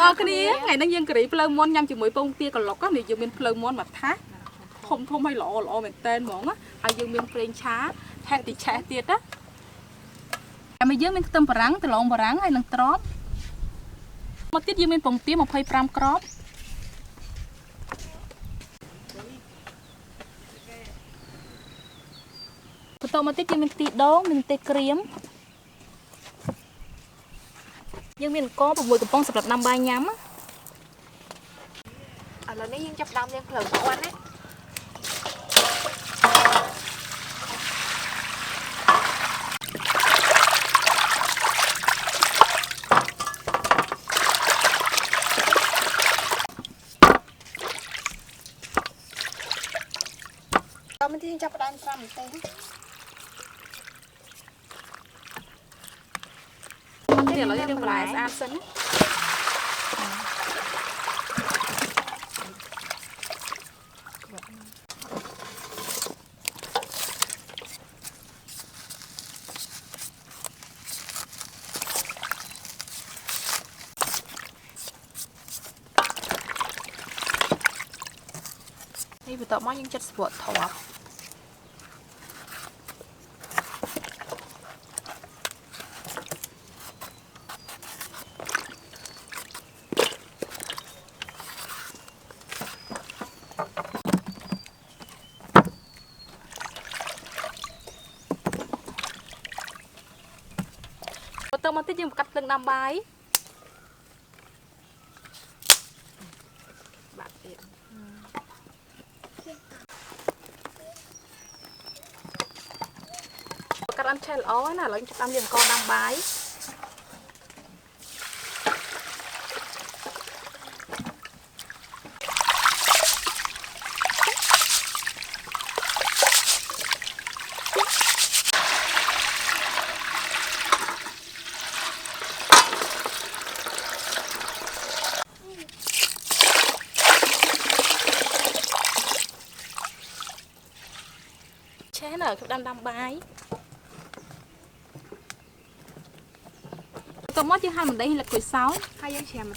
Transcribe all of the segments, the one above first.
Đó cái này ngày nó dân cái phơi món nhâm chỉ mới bông tia còn lọc á này dân miền phơi món mà thá không thôm hay lọ mình tên món á ai dân miền phơi chá thẹn thì chả tiệt á bây giờ mình tâm rắn từ lòng rắn hay năng tróp một tiết dân miền bông tia một phơi pram crop tôi mà tiết dân miền tị đó mình tê cream dân miền có một mùi cà phông sập lập năm ba nhám á lần này dân chập đông dân phơi của anh ấy mình thì chập đông pram tê để lấy được lại ăn xinhนี่เป็นตัวมันยังจัดสวดถอดtôi mà thích dùng cắt từng năm bài bạc tiền cắt ăn chay ló nè lấy ăn liền con năm bài ở cái đam bài tôi mất chứ hai mình đây là cười sáu hai dân chè một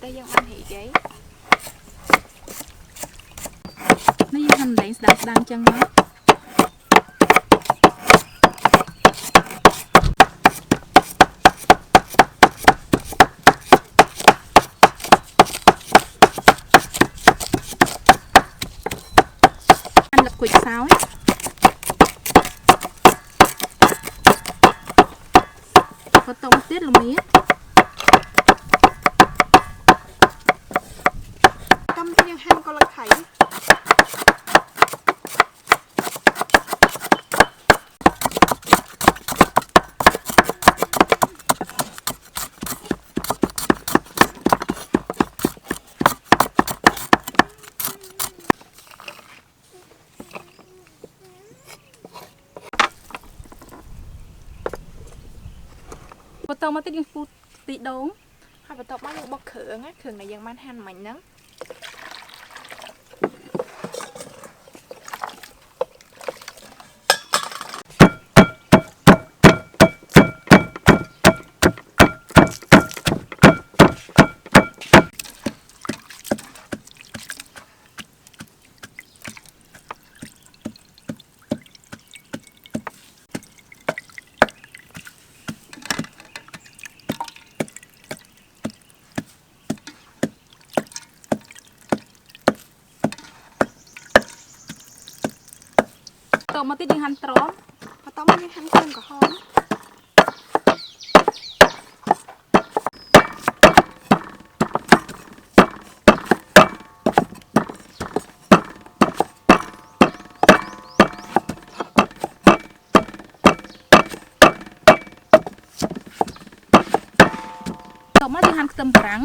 té dân ăn hỉ giấy nó như hành đấy đang chân nó anh là cười sáu có tông tiết là mía tâm dân hành có là khẩy bắt đầu mà tiết những phụ tị đống hai bắt đầu mà những bọc khưởng á khưởng này dân man hành mình nắng tao mà tiết những hành tróm bắt đầu mà những hành khưởng có hòn tao mà tiết hành tầm trắng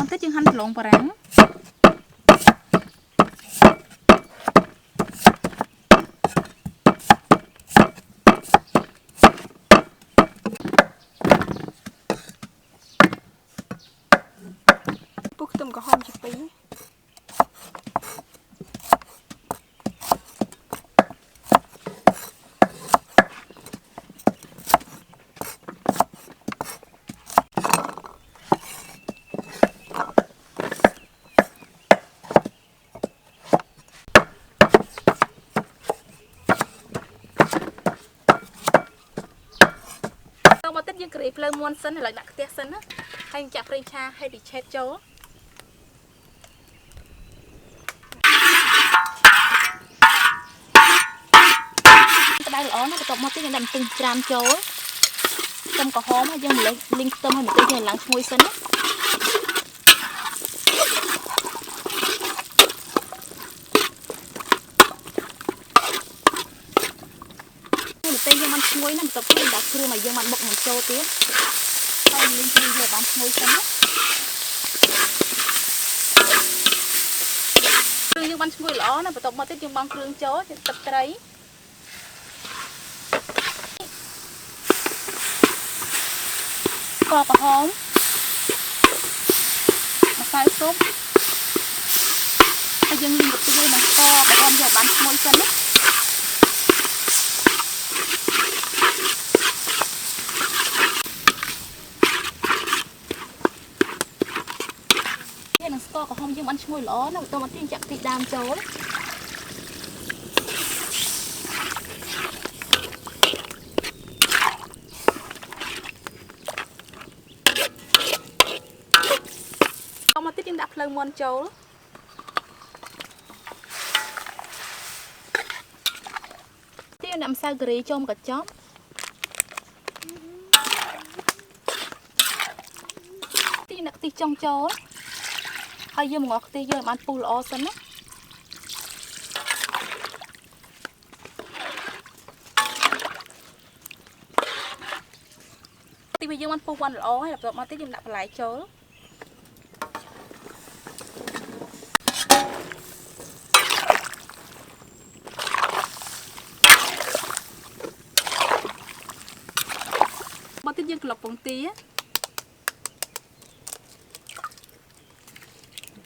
tết chừng hành lộn và rắn យើងក្រីភ្លើងមុនសិនឥឡូវដាក់ខ្ទះសិនណាហើយចាក់ប្រេងឆាហើយទីឆេតចូលក្តៅល្អណាស់បន្ទាប់មកទៀតយើងដាក់ម្ទេសច្រាមចូលខ្ទឹមក្រហមហើយយើងម្លេះលីងខ្ទឹមហើយម្ទេសយើងឡើងឈ្ងុយសិនណាម្ទេសយើងបានឈ្ងុយណាបន្ទាប់ទៀតដាក់គ្រឿងឲ្យយើងបានបុកនឹងចូលទៀតហើយលីងគ្រឿងយើងបានឈ្ងុយសិនណាគ្រឿងយើងបានឈ្ងុយល្អណាបន្ទាប់មកទៀតយើងបង់គ្រឿងចូលទឹកត្រីស្ករក្រហមម្សៅស៊ុបហើយយើងលីងបន្តិចទៅនឹងស្ករក្រហមយកបានឈ្ងុយសិនណានឹងស្ករក្រហមយើងបានឈ្ងុយល្អណាស់បន្ទាប់មកទៀតចាក់ខ្ទិះដើមចូលមកទៀតយើងដាក់ភ្លើងមាន់ចូលទៀតដាក់ម្សៅការីចូលមកកញ្ចប់ទៀតដាក់ខ្ទិះចុងចូលហើយយើងមកខ្ទិះយើងបានពុះល្អសិនណាទីពេលយើងបានពុះបានល្អហើយបន្ទាប់មកទៀតយើងដាក់បន្លែចូលមកទៀតយើងក្លុកពងទា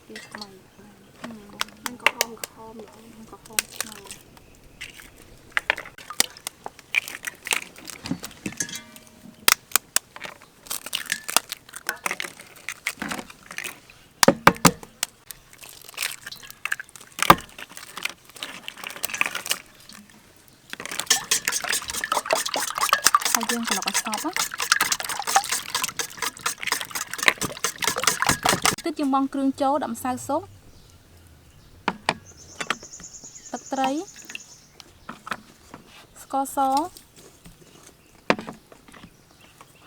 ថ្មីហ្នឹងក្រហមល្អក្រហមឆ្ងល់ហើយយើងក្លុកឲ្យសព្វទៀតយើងបង់គ្រឿងចូលដាក់ម្សៅស៊ុបទឹកត្រីស្ករស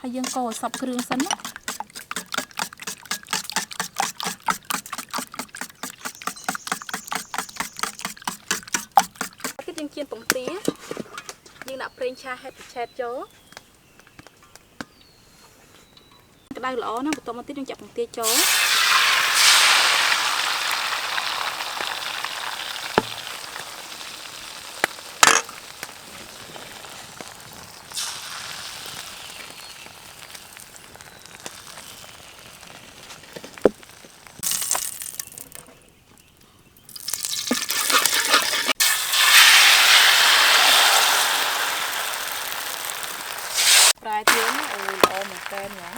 ហើយយើងកូរឲ្យសព្វគ្រឿងសិនណាទៀតយើងចៀនពងទាយើងដាក់ប្រេងឆាហេតឆេតចូលក្តៅល្អណាស់បន្ទាប់មកទៀតយើងចាក់ពងទាចូលប្រែទៀតអូល្អមែនតើញ៉ាំ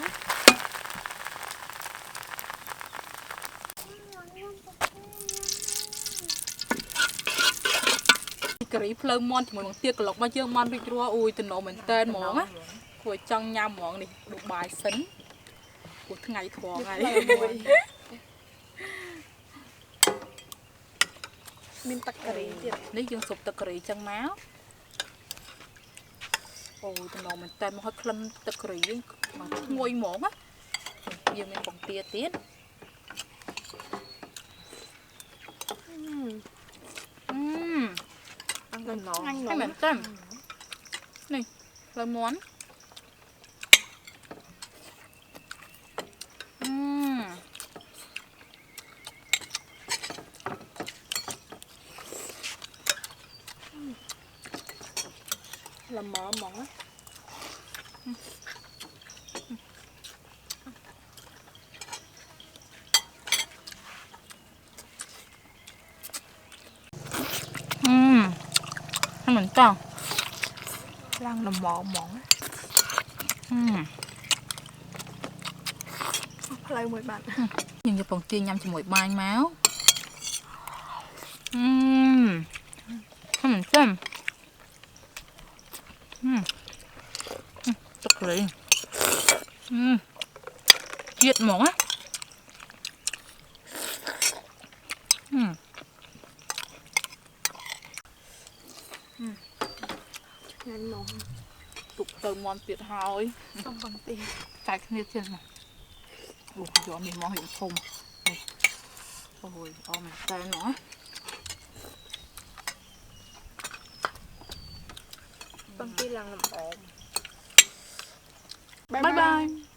ការីភ្លើងមាន់ជាមួយបង្គាក្លុកមកយើងបានរួចរាល់អូយតំណមែនតើហ្មងណាគួរចង់ញ៉ាំហ្មងនេះដុកបាយសិនគួរថ្ងៃធំហើយមានទឹកការីទៀតនេះយើងសុបទឹកការីចឹងមកអូតំណមែនតើមកឲ្យក្លិនទឹកការីយើងមកឈ្ងុយហ្មងណាយើងមានបង្គាទៀតអញមែនតើនេះលើមាន់ល្មមហ្មងណាមិនតោះឡើងល្មមហ្មងផ្លូវមួយបាត់ខ្ញុំយកពងទាញ៉ាំជាមួយបាយមកមិនចាំទឹកលេង Chiết mỏng á. Ngon mồm. Tục tờ món tiệt hào Xong bằng tiền. Cái kia trên này. Ủa, giờ mình món hiện không. Ôi, mình tay nó. Bằng tiền lần làm ổn. Bye bye.